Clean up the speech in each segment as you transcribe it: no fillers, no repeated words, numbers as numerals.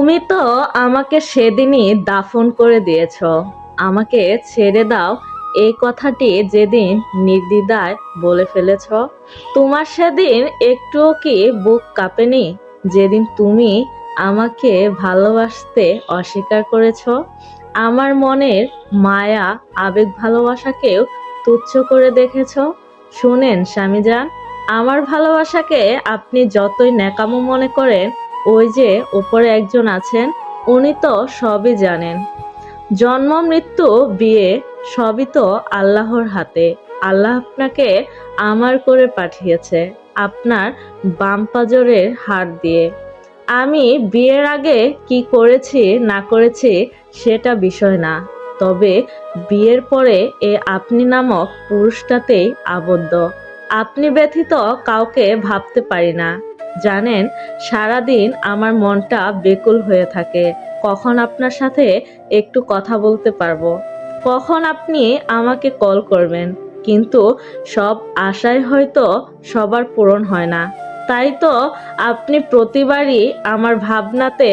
তুমি তো আমাকে সেদিনই দাফন করে দিয়েছ। আমাকে ছেড়ে দাও, এই কথাটি যেদিন নির্দ্বিধায় বলে ফেলেছ, তোমার সেদিন একটুও কি বুক কাঁপেনি? যেদিন তুমি আমাকে ভালোবাসতে অস্বীকার করেছ, আমার মনের মায়া আবেগ ভালোবাসাকেও তুচ্ছ করে দেখেছ। শুনেন স্বামীজান, আমার ভালোবাসাকে আপনি যতই ন্যাকামো মনে করেন, ওই যে উপরে একজন আছেন, উনি তো সবই জানেন। জন্ম মৃত্যু বিয়ে সবই তো আল্লাহর হাতে। আল্লাহ আপনাকে আমার করে পাঠিয়েছে আপনার বাম পাজরের হাড় দিয়ে। আমি বিয়ের আগে কি করেছি না করেছি সেটা বিষয় না, তবে বিয়ের পরে এ আপনি নামক পুরুষটাতেই আবদ্ধ। আপনি ব্যতীত কাউকে ভাবতে পারি না। জানেন, সারাদিন আমার মনটা বেকুল হয়ে থাকে, কখন আপনার সাথে একটু কথা বলতে পারবো, কখন আপনি আমাকে কল করবেন। কিন্তু সব আশায় হয়তো সবার পূরণ হয় না। তাই তো আপনি প্রতিবারই আমার ভাবনাতে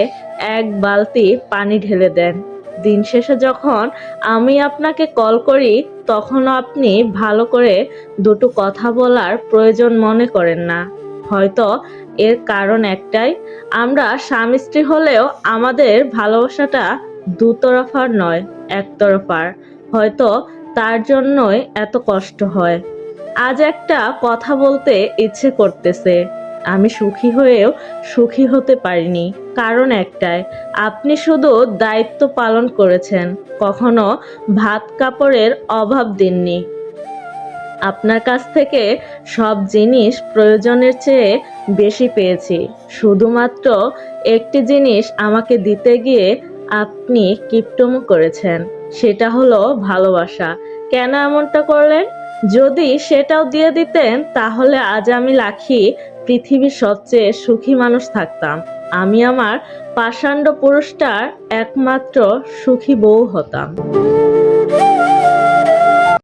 এক বালতি পানি ঢেলে দেন। দিন শেষে যখন আমি আপনাকে কল করি, তখনও আপনি ভালো করে দুটো কথা বলার প্রয়োজন মনে করেন না। হয়তো এর কারণ একটাই, আমরা স্বামী স্ত্রী হলেও আমাদের ভালোবাসাটা দুতরফার নয়, একতরফার। হয়তো তার জন্যই এত কষ্ট হয়। আজ একটা কথা বলতে ইচ্ছে করতেছে। আমি সুখী হয়েও সুখী হতে পারিনি, কারণ একটাই, আপনি শুধু দায়িত্ব পালন করেছেন, কখনো ভাত কাপড়ের অভাব দিননি। আপনার কাছ থেকে সব জিনিস প্রয়োজনের চেয়ে বেশি পেয়েছি। শুধুমাত্র একটি জিনিস আমাকে দিতে গিয়ে আপনি কিপটমো করেছেন, সেটা হলো ভালোবাসা। কেন এমনটা করলেন? যদি সেটাও দিয়ে দিতেন, তাহলে আজ আমি লাখি পৃথিবীর সবচেয়ে সুখী মানুষ থাকতাম। আমি আমার পাষাণ্ড পুরুষটার একমাত্র সুখী বউ হতাম।